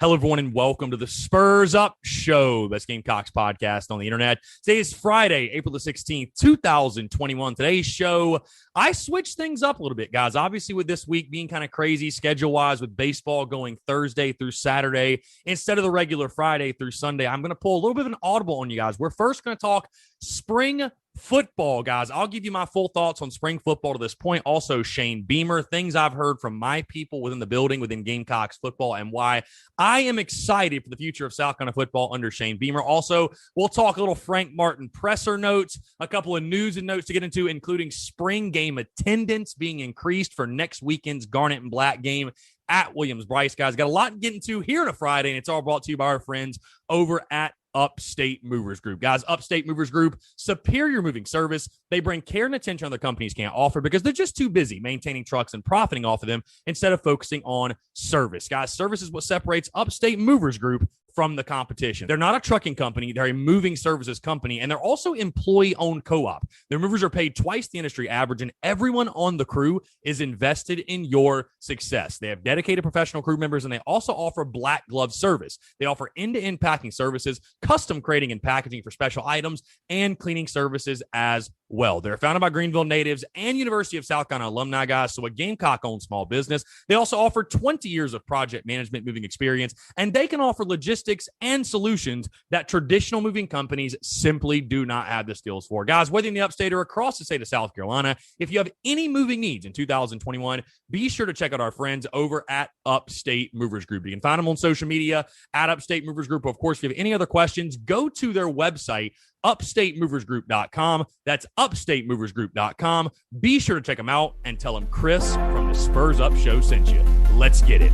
Hello, everyone, and welcome to the Spurs Up Show, best Gamecocks podcast on the internet. Today is Friday, April the 16th, 2021. Today's show, I switched things up a little bit, guys. Obviously, with this week being kind of crazy schedule-wise with baseball going Thursday through Saturday instead of the regular Friday through Sunday, I'm going to pull a little bit of an audible on you guys. We're first going to talk spring football, guys. I'll give you my full thoughts on spring football to this point. Also, Shane Beamer, things I've heard from my people within the building, within Gamecocks football, and why I am excited for the future of South Carolina football under Shane Beamer. Also, we'll talk a little Frank Martin presser notes, a couple of news and notes to get into, including spring game attendance being increased for next weekend's Garnet and Black game at Williams-Brice, guys. Got a lot to get into here on a Friday, and it's all brought to you by our friends over at Upstate Movers Group. Guys, Upstate Movers Group, superior moving service. They bring care and attention other companies can't offer because they're just too busy maintaining trucks and profiting off of them instead of focusing on service. Guys, service is what separates Upstate Movers Group from the competition. They're not a trucking company. They're a moving services company, and they're also employee-owned co-op. Their movers are paid twice the industry average, and everyone on the crew is invested in your success. They have dedicated professional crew members, and they also offer black glove service. They offer end-to-end packing services, custom crating and packaging for special items, and cleaning services as well. They're founded by Greenville natives and University of South Carolina alumni, guys, so a Gamecock-owned small business. They also offer 20 years of project management moving experience, and they can offer logistics and solutions that traditional moving companies simply do not have the skills for. Guys, whether in the upstate or across the state of South Carolina, if you have any moving needs in 2021, be sure to check out our friends over at Upstate Movers Group. You can find them on social media at Upstate Movers Group. Of course, if you have any other questions, go to their website, upstatemoversgroup.com. That's upstatemoversgroup.com. Be sure to check them out and tell them Chris from the Spurs Up Show sent you. Let's get it.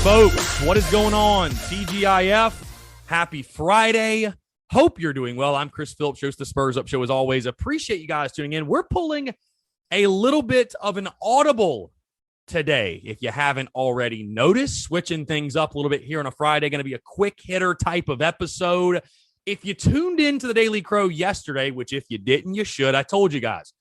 Folks, what is going on? TGIF, happy Friday. Hope you're doing well. I'm Chris Phillips, host of the Spurs Up Show as always. Appreciate you guys tuning in. We're pulling a little bit of an audible today, if you haven't already noticed. Switching things up a little bit here on a Friday. Going to be a quick hitter type of episode. If you tuned into the Daily Crow yesterday, which if you didn't, you should. I told you guys.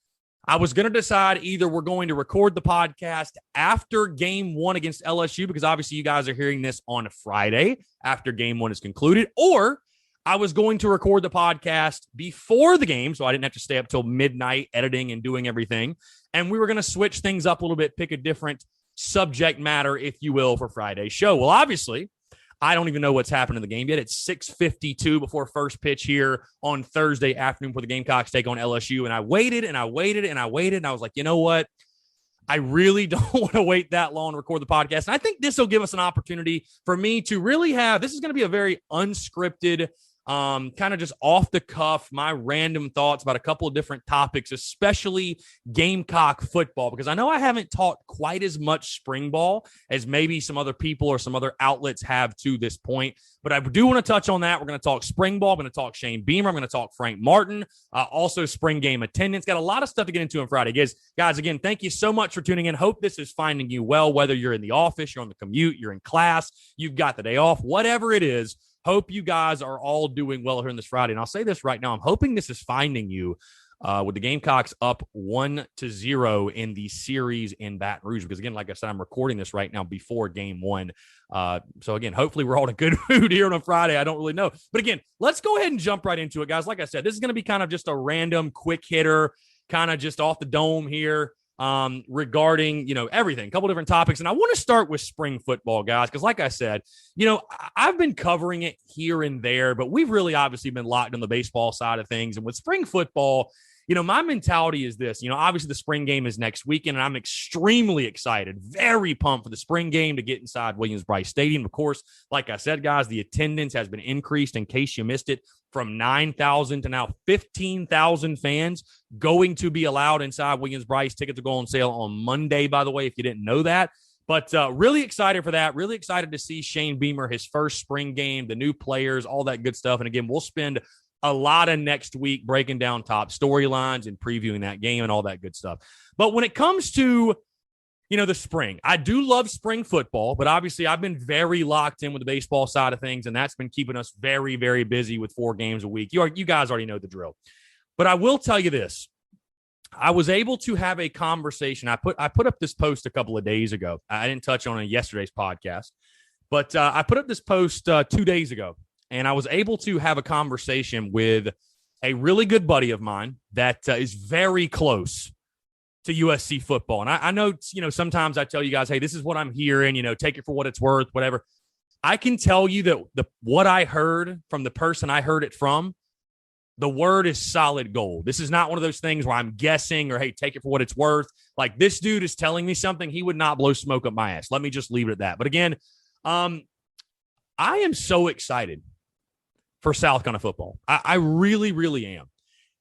I was going to decide either we're going to record the podcast after game one against LSU, because obviously you guys are hearing this on Friday after game one is concluded, or I was going to record the podcast before the game, so I didn't have to stay up till midnight editing and doing everything. And we were going to switch things up a little bit, pick a different subject matter, if you will, for Friday's show. Well, obviously, I don't even know what's happened in the game yet. It's 6:52 before first pitch here on Thursday afternoon for the Gamecocks take on LSU. And I waited and I waited and I waited. And I was like, you know what? I really don't want to wait that long to record the podcast. And I think this will give us an opportunity for me to really have, this is going to be a very unscripted, kind of just off the cuff, my random thoughts about a couple of different topics, especially Gamecock football, because I know I haven't talked quite as much spring ball as maybe some other people or some other outlets have to this point. But I do want to touch on that. We're going to talk spring ball. I'm going to talk Shane Beamer. I'm going to talk Frank Martin, also spring game attendance. Got a lot of stuff to get into on Friday. Guys, again, thank you so much for tuning in. Hope this is finding you well, whether you're in the office, you're on the commute, you're in class, you've got the day off, whatever it is. Hope you guys are all doing well here on this Friday. And I'll say this right now. I'm hoping this is finding you with the Gamecocks up 1-0 in the series in Baton Rouge. Because, again, like I said, I'm recording this right now before game one. So, again, hopefully we're all in a good mood here on a Friday. I don't really know. But, again, let's go ahead and jump right into it, guys. Like I said, this is going to be kind of just a random quick hitter, kind of just off the dome here. Regarding, everything, a couple different topics. And I want to start with spring football, guys, because like I said, I've been covering it here and there, but we've really obviously been locked on the baseball side of things. And with spring football, my mentality is this. Obviously the spring game is next weekend, and I'm extremely excited, very pumped for the spring game to get inside Williams-Brice Stadium. Of course, like I said, guys, the attendance has been increased, in case you missed it, from 9,000 to now 15,000 fans going to be allowed inside Williams-Brice. Tickets will go on sale on Monday, by the way, if you didn't know that. But really excited for that. Really excited to see Shane Beamer, his first spring game, the new players, all that good stuff. And again, we'll spend a lot of next week breaking down top storylines and previewing that game and all that good stuff. But when it comes to, the spring, I do love spring football, but obviously I've been very locked in with the baseball side of things, and that's been keeping us very, very busy with 4 games a week. You guys already know the drill. But I will tell you this. I was able to have a conversation. I put up this post a couple of days ago. I didn't touch on it in yesterday's podcast, but I put up this post 2 days ago, and I was able to have a conversation with a really good buddy of mine that is very close to USC football. And I know, sometimes I tell you guys, hey, this is what I'm hearing, take it for what it's worth, whatever. I can tell you that what I heard from the person I heard it from, the word is solid gold. This is not one of those things where I'm guessing or, hey, take it for what it's worth. Like, this dude is telling me something. He would not blow smoke up my ass. Let me just leave it at that. But again, I am so excited for South Carolina football. I really, really am.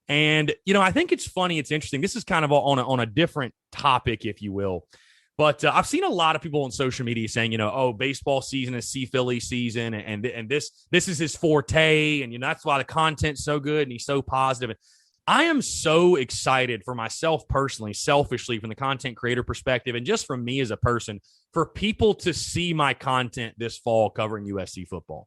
And, I think it's funny. It's interesting. This is kind of on a different topic, if you will. But I've seen a lot of people on social media saying, baseball season is C Philly season, and this is his forte, and that's why the content's so good, and he's so positive. And I am so excited for myself personally, selfishly, from the content creator perspective, and just from me as a person, for people to see my content this fall covering USC football.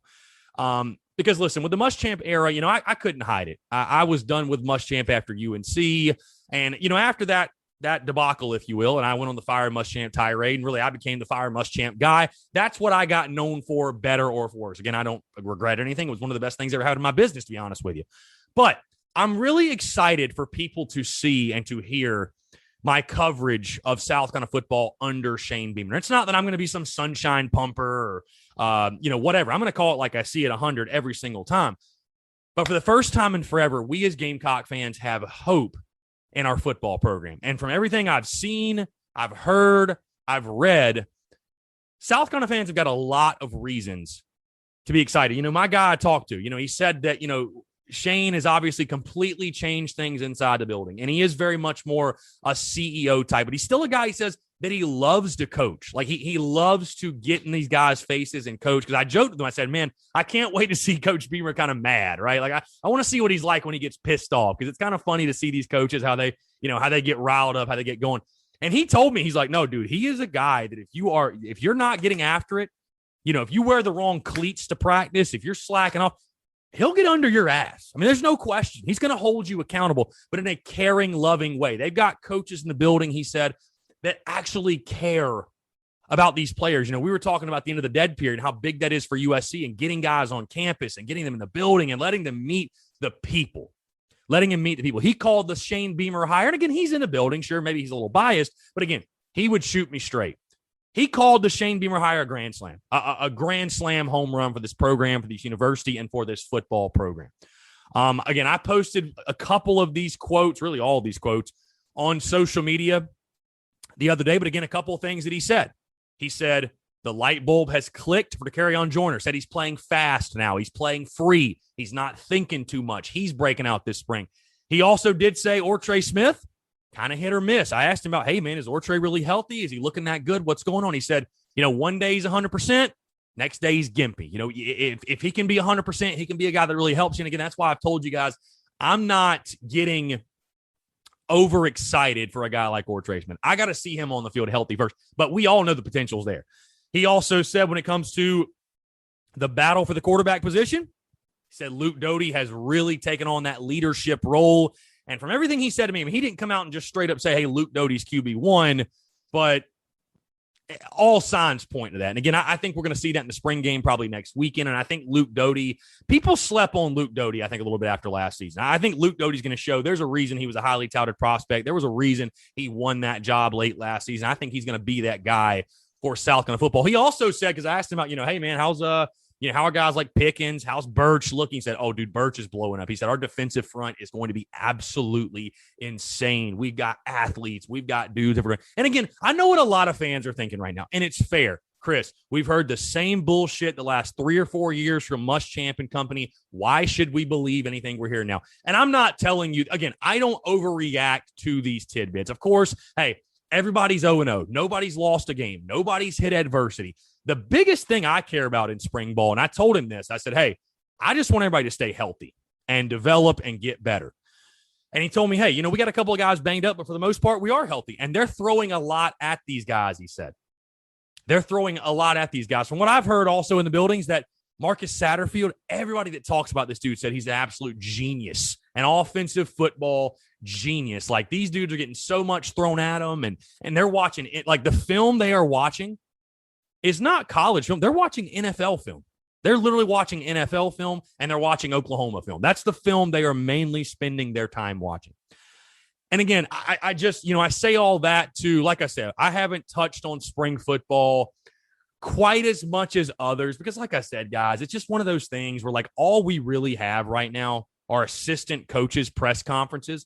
Because listen, with the Muschamp era, I couldn't hide it. I was done with Muschamp after UNC, and after that debacle, if you will, and I went on the Fire Muschamp tirade, and really I became the Fire Muschamp guy. That's what I got known for, better or for worse. Again, I don't regret anything. It was one of the best things I ever had in my business, to be honest with you. But I'm really excited for people to see and to hear my coverage of South Carolina football under Shane Beamer. It's not that I'm going to be some sunshine pumper or, whatever. I'm going to call it like I see it 100 every single time. But for the first time in forever, we as Gamecock fans have hope in our football program. And from everything I've seen, I've heard, I've read, South Carolina fans have got a lot of reasons to be excited. My guy I talked to, he said that, Shane has obviously completely changed things inside the building, and he is very much more a CEO type, but he's still a guy, he says, that he loves to coach. Like he loves to get in these guys' faces and coach. Because I joked with him, I said, man, I can't wait to see Coach Beamer kind of mad, right? Like I want to see what he's like when he gets pissed off, because it's kind of funny to see these coaches, how they get riled up, how they get going. And he told me, he's like, no, dude, he is a guy that if you're not getting after it, if you wear the wrong cleats to practice, if you're slacking off, he'll get under your ass. I mean, there's no question. He's going to hold you accountable, but in a caring, loving way. They've got coaches in the building, he said, that actually care about these players. We were talking about the end of the dead period, how big that is for USC, and getting guys on campus and getting them in the building and letting them meet the people. Letting him meet the people. He called the Shane Beamer hire. And again, he's in the building. Sure, maybe he's a little biased, but again, he would shoot me straight. He called the Shane Beamer hire a grand slam, a grand slam home run for this program, for this university, and for this football program. Again, I posted a couple of these quotes, really all of these quotes, on social media the other day. But again, a couple of things that he said. He said the light bulb has clicked for Dakereon Joyner. Said he's playing fast now. He's playing free. He's not thinking too much. He's breaking out this spring. He also did say Ortre Smith, kind of hit or miss. I asked him about, hey, man, is Ortre really healthy? Is he looking that good? What's going on? He said, one day he's 100%, next day he's gimpy. If he can be 100%, he can be a guy that really helps you. And again, that's why I've told you guys, I'm not getting overexcited for a guy like Ortre Smith. I got to see him on the field healthy first, but we all know the potential's there. He also said when it comes to the battle for the quarterback position, he said Luke Doty has really taken on that leadership role. And from everything he said to me, I mean, he didn't come out and just straight up say, hey, Luke Doty's QB1, but all signs point to that. And again, I think we're going to see that in the spring game probably next weekend. And I think Luke Doty, people slept on Luke Doty, I think, a little bit after last season. I think Luke Doty's going to show there's a reason he was a highly touted prospect. There was a reason he won that job late last season. I think he's going to be that guy for South Carolina football. He also said, because I asked him about, hey, man, how's how are guys like Pickens, how's Birch looking? He said, oh, dude, Birch is blowing up. He said, our defensive front is going to be absolutely insane. We've got athletes. We've got dudes. And again, I know what a lot of fans are thinking right now, and it's fair. Chris, we've heard the same bullshit the last 3 or 4 years from Muschamp and company. Why should we believe anything we're hearing now? And I'm not telling you, again, I don't overreact to these tidbits. Of course, hey, everybody's 0-0. Nobody's lost a game. Nobody's hit adversity. The biggest thing I care about in spring ball, and I told him this, I said, hey, I just want everybody to stay healthy and develop and get better. And he told me, hey, we got a couple of guys banged up, but for the most part, we are healthy. And they're throwing a lot at these guys, he said. They're throwing a lot at these guys. From what I've heard also in the buildings, that Marcus Satterfield, everybody that talks about this dude said he's an absolute genius, an offensive football genius. Like, these dudes are getting so much thrown at them, and they're watching it. Like, the film they are watching is not college film. They're watching NFL film. They're literally watching NFL film, and they're watching Oklahoma film. That's the film they are mainly spending their time watching. And again, I just, I say all that to, like I said, I haven't touched on spring football quite as much as others because, like I said, guys, it's just one of those things where, like, all we really have right now are assistant coaches' press conferences.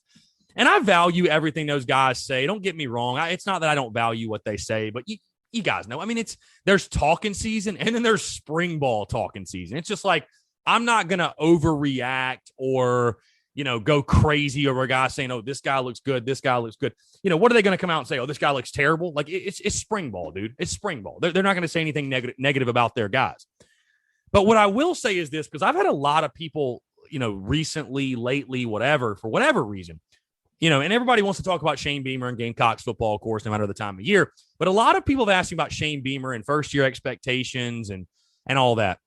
And I value everything those guys say. Don't get me wrong. It's not that I don't value what they say, but you guys know. I mean, there's talking season and then there's spring ball talking season. It's just like, I'm not going to overreact or, go crazy over a guy saying, oh, this guy looks good. This guy looks good. What are they going to come out and say? Oh, this guy looks terrible. Like, it's spring ball, dude. It's spring ball. They're not going to say anything negative about their guys. But what I will say is this, because I've had a lot of people, recently, lately, whatever, for whatever reason, and everybody wants to talk about Shane Beamer and Gamecocks football, of course, no matter the time of year. But a lot of people have asked me about Shane Beamer and first-year expectations and all that.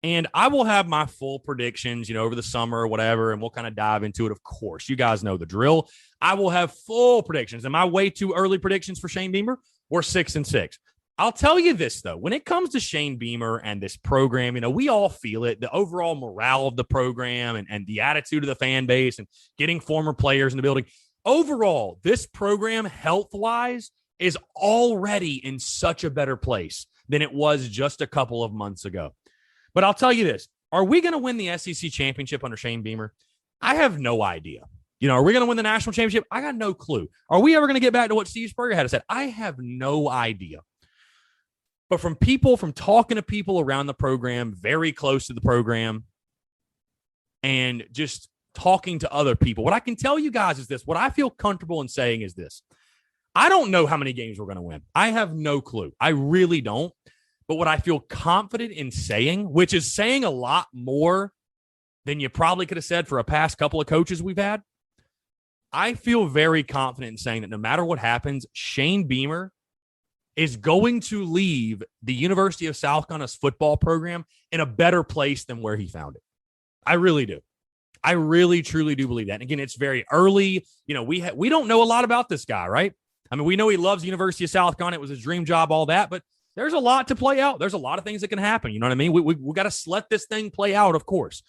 And I will have my full predictions, over the summer or whatever, and we'll kind of dive into it, of course. You guys know the drill. I will have full predictions. Am I way too early predictions for Shane Beamer? We're 6-6. I'll tell you this, though. When it comes to Shane Beamer and this program, we all feel it, the overall morale of the program and the attitude of the fan base and getting former players in the building. Overall, this program, health-wise, is already in such a better place than it was just a couple of months ago. But I'll tell you this. Are we going to win the SEC championship under Shane Beamer? I have no idea. Are we going to win the national championship? I got no clue. Are we ever going to get back to what Steve Spurrier had to say? I have no idea. But from talking to people around the program, very close to the program, and just talking to other people, what I can tell you guys is this. What I feel comfortable in saying is this. I don't know how many games we're going to win. I have no clue. I really don't. But what I feel confident in saying, which is saying a lot more than you probably could have said for a past couple of coaches we've had, I feel very confident in saying that no matter what happens, Shane Beamer is going to leave the University of South Carolina's football program in a better place than where he found it. I really do. I really, truly do believe that. And again, it's very early. We don't know a lot about this guy, right? I mean, we know he loves the University of South Carolina. It was his dream job, all that, but there's a lot to play out. There's a lot of things that can happen. You know what I mean? We got to let this thing play out, of course.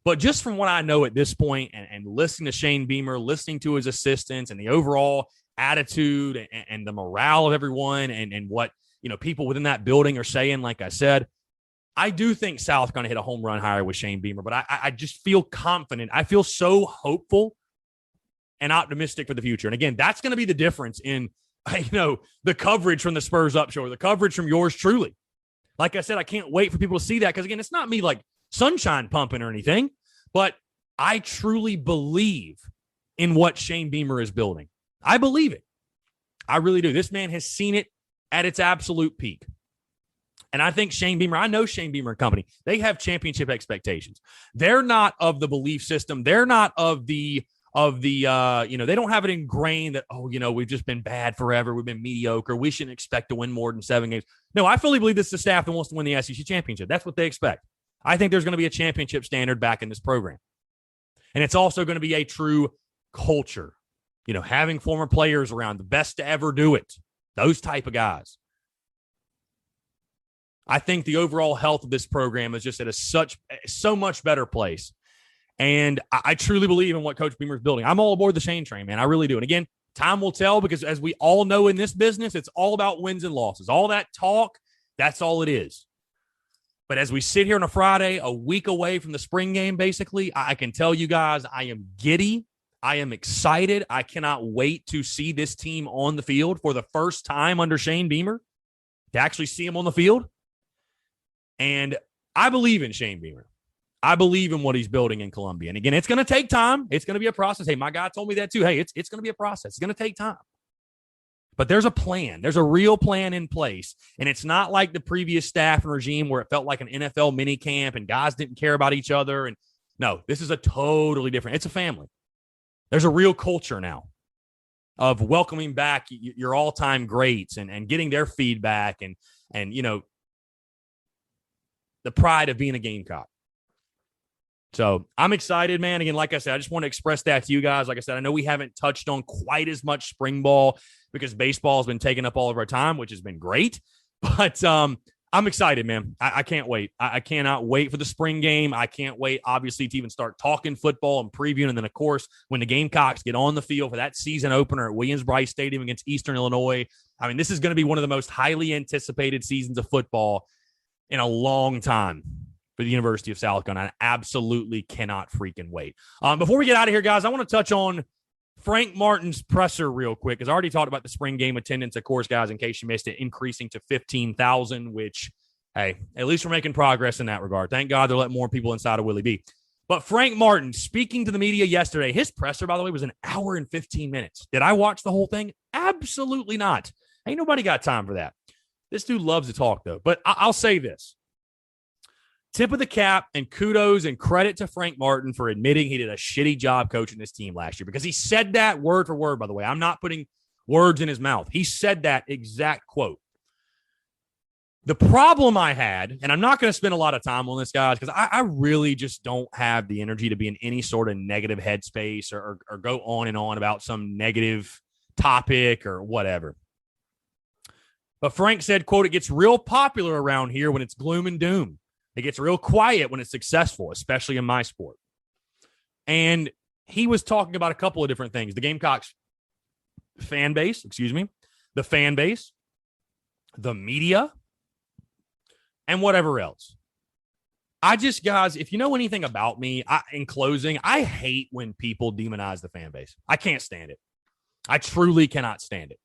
But just from what I know at this point and listening to Shane Beamer, listening to his assistants and the overall attitude and the morale of everyone and what, people within that building are saying, like I said, I do think South's going to hit a home run hire with Shane Beamer. But I just feel confident. I feel so hopeful and optimistic for the future. And again, that's going to be the difference in the coverage from the Spurs Up Show or the coverage from yours truly. Like I said, I can't wait for people to see that because, again, it's not me like sunshine pumping or anything, but I truly believe in what Shane Beamer is building. I believe it. I really do. This man has seen it at its absolute peak. And I think Shane Beamer, I know Shane Beamer and company, they have championship expectations. They're not of the belief system. They're not of the they don't have it ingrained that, we've just been bad forever. We've been mediocre. We shouldn't expect to win more than 7 games. No, I fully believe this is the staff that wants to win the SEC championship. That's what they expect. I think there's going to be a championship standard back in this program. And it's also going to be a true culture, having former players around, the best to ever do it, those type of guys. I think the overall health of this program is just at so much better place. And I truly believe in what Coach Beamer is building. I'm all aboard the Shane train, man. I really do. And again, time will tell because as we all know in this business, it's all about wins and losses. All that talk, that's all it is. But as we sit here on a Friday, a week away from the spring game, basically, I can tell you guys I am giddy. I am excited. I cannot wait to see this team on the field for the first time under Shane Beamer, to actually see him on the field. And I believe in Shane Beamer. I believe in what he's building in Columbia. And again, it's going to take time. It's going to be a process. Hey, my guy told me that too. Hey, it's going to be a process. It's going to take time. But there's a plan. There's a real plan in place. And it's not like the previous staff and regime where it felt like an NFL mini camp and guys didn't care about each other. And no, this is a totally different. It's a family. There's a real culture now of welcoming back your all-time greats and getting their feedback and you know, the pride of being a Gamecock. So I'm excited, man. Again, like I said, I just want to express that to you guys. Like I said, I know we haven't touched on quite as much spring ball because baseball has been taking up all of our time, which has been great. But I'm excited, man. I can't wait. I cannot wait for the spring game. I can't wait, obviously, to even start talking football and previewing. And then, of course, when the Gamecocks get on the field for that season opener at Williams-Brice Stadium against Eastern Illinois, I mean, this is going to be one of the most highly anticipated seasons of football in a long time for the University of South Carolina. I absolutely cannot freaking wait. Before we get out of here, guys, I want to touch on Frank Martin's presser real quick, because I already talked about the spring game attendance, of course, guys, in case you missed it, increasing to 15,000, which, hey, at least we're making progress in that regard. Thank God they're letting more people inside of Willie B. But Frank Martin, speaking to the media yesterday, his presser, by the way, was an hour and 15 minutes. Did I watch the whole thing? Absolutely not. Ain't nobody got time for that. This dude loves to talk, though. But I'll say this. Tip of the cap and kudos and credit to Frank Martin for admitting he did a shitty job coaching this team last year, because he said that word for word, by the way. I'm not putting words in his mouth. He said that exact quote. The problem I had, and I'm not going to spend a lot of time on this, guys, because I really just don't have the energy to be in any sort of negative headspace or go on and on about some negative topic or whatever. But Frank said, quote, "It gets real popular around here when it's gloom and doom. It gets real quiet when it's successful, especially in my sport." And he was talking about a couple of different things. The Gamecocks fan base, the fan base, the media, and whatever else. I just, guys, if you know anything about me, in closing, I hate when people demonize the fan base. I can't stand it. I truly cannot stand it.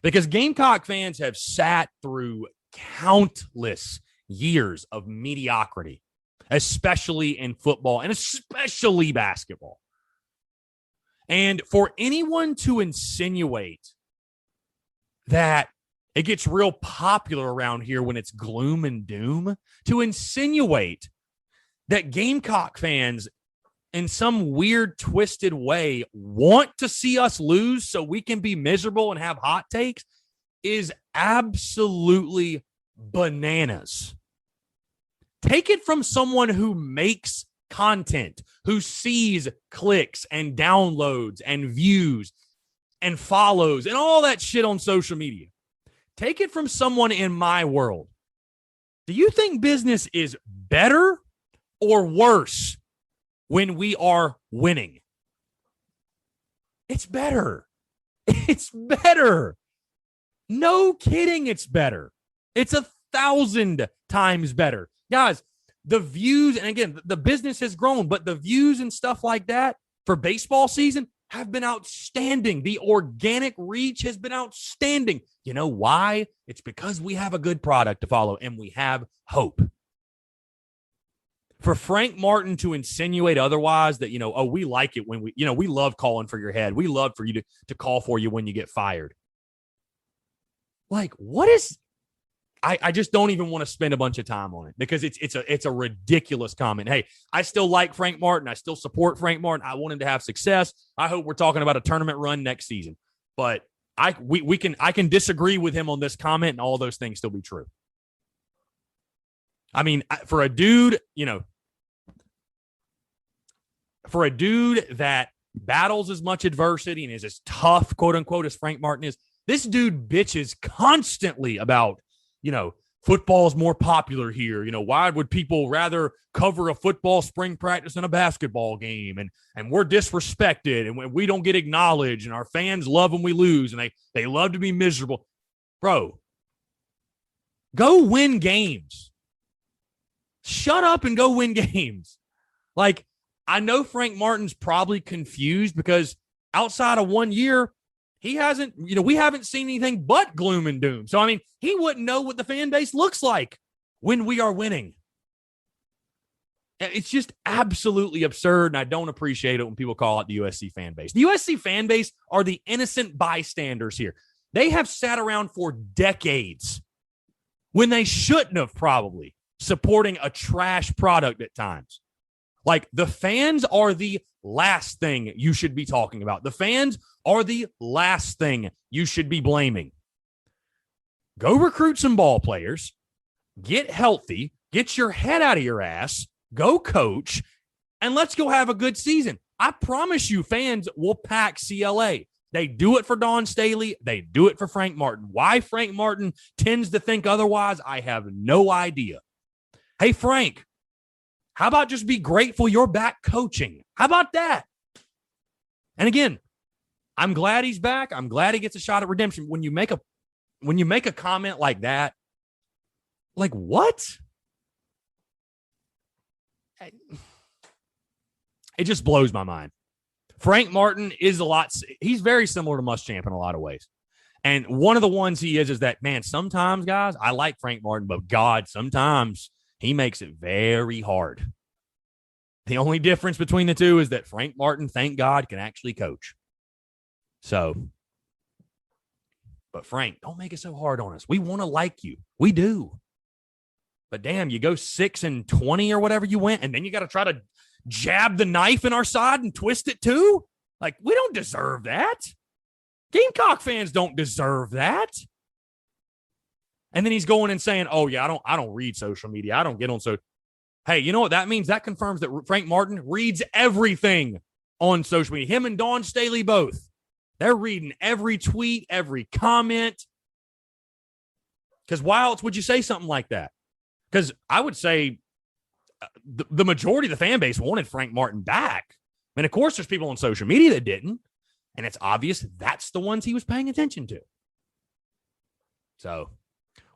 Because Gamecock fans have sat through countless years of mediocrity, especially in football and especially basketball. And for anyone to insinuate that it gets real popular around here when it's gloom and doom, to insinuate that Gamecock fans in some weird, twisted way want to see us lose so we can be miserable and have hot takes, is absolutely bananas. Take it from someone who makes content, who sees clicks and downloads and views and follows and all that shit on social media. Take it from someone in my world. Do you think business is better or worse when we are winning? It's better. It's better. No kidding, it's better. It's 1,000 times better. Guys, the views, and again, the business has grown, but the views and stuff like that for baseball season have been outstanding. The organic reach has been outstanding. You know why? It's because we have a good product to follow and we have hope. For Frank Martin to insinuate otherwise, that, we like it when we love calling for your head. We love for you to call for you when you get fired. Like, what is... I just don't even want to spend a bunch of time on it, because it's a ridiculous comment. Hey, I still like Frank Martin. I still support Frank Martin. I want him to have success. I hope we're talking about a tournament run next season. But I can disagree with him on this comment, and all those things still be true. I mean, for a dude that battles as much adversity and is as tough, quote unquote, as Frank Martin is, this dude bitches constantly about, football is more popular here. Why would people rather cover a football spring practice than a basketball game? And we're disrespected, and we don't get acknowledged, and our fans love when we lose, and they love to be miserable. Bro, go win games. shut up and go win games. Like, I know Frank Martin's probably confused because outside of 1 year, he hasn't, we haven't seen anything but gloom and doom. So, I mean, he wouldn't know what the fan base looks like when we are winning. It's just absolutely absurd, and I don't appreciate it when people call it the USC fan base. The USC fan base are the innocent bystanders here. They have sat around for decades when they shouldn't have, probably, supporting a trash product at times. Like, the fans are the last thing you should be talking about. The fans are the last thing you should be blaming. Go recruit some ball players, get healthy, get your head out of your ass, go coach, and let's go have a good season. I promise you fans will pack CLA. They do it for Dawn Staley. They do it for Frank Martin. Why Frank Martin tends to think otherwise, I have no idea. Hey, Frank, how about just be grateful you're back coaching? How about that? And again, I'm glad he's back. I'm glad he gets a shot at redemption. When you make a comment like that, like what? It just blows my mind. Frank Martin is he's very similar to Muschamp in a lot of ways. And one of the ones he is that, man, sometimes, guys, I like Frank Martin, but God, sometimes he makes it very hard. The only difference between the two is that Frank Martin, thank God, can actually coach. So, but Frank, don't make it so hard on us. We want to like you. We do. But damn, you go 6-20 or whatever you went, and then you got to try to jab the knife in our side and twist it too? Like, we don't deserve that. Gamecock fans don't deserve that. And then he's going and saying, oh, yeah, I don't read social media. I don't get on social. Hey, you know what that means? That confirms that Frank Martin reads everything on social media. Him and Dawn Staley both. They're reading every tweet, every comment. Because why else would you say something like that? Because I would say the majority of the fan base wanted Frank Martin back. And, of course, there's people on social media that didn't. And it's obvious that's the ones he was paying attention to. So,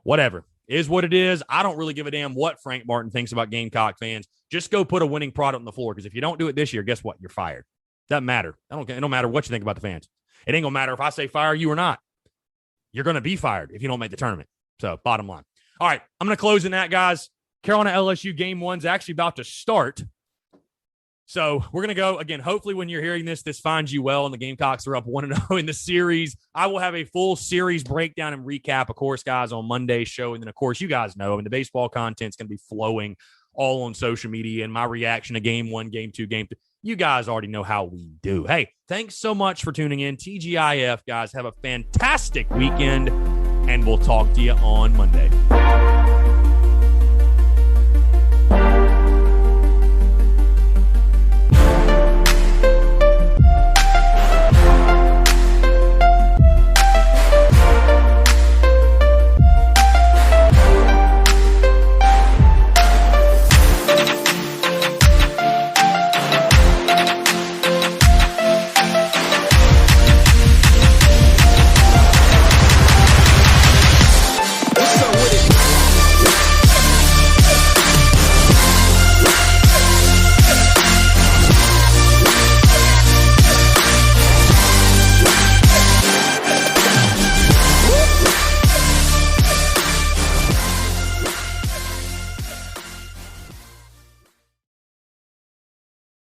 whatever. Is what it is. I don't really give a damn what Frank Martin thinks about Gamecock fans. Just go put a winning product on the floor, because if you don't do it this year, guess what? You're fired. Doesn't matter. It don't matter what you think about the fans. It ain't going to matter if I say fire you or not. You're going to be fired if you don't make the tournament. So, bottom line. All right, I'm going to close in that, guys. Carolina LSU game 1's actually about to start. So we're going to go, again, hopefully when you're hearing this finds you well, and the Gamecocks are up 1-0 in the series. I will have a full series breakdown and recap, of course, guys, on Monday's show. And then, of course, you guys know, the baseball content's going to be flowing all on social media, and my reaction to game 1, game 2, game 3. You guys already know how we do. Hey, thanks so much for tuning in. TGIF, guys. Have a fantastic weekend, and we'll talk to you on Monday.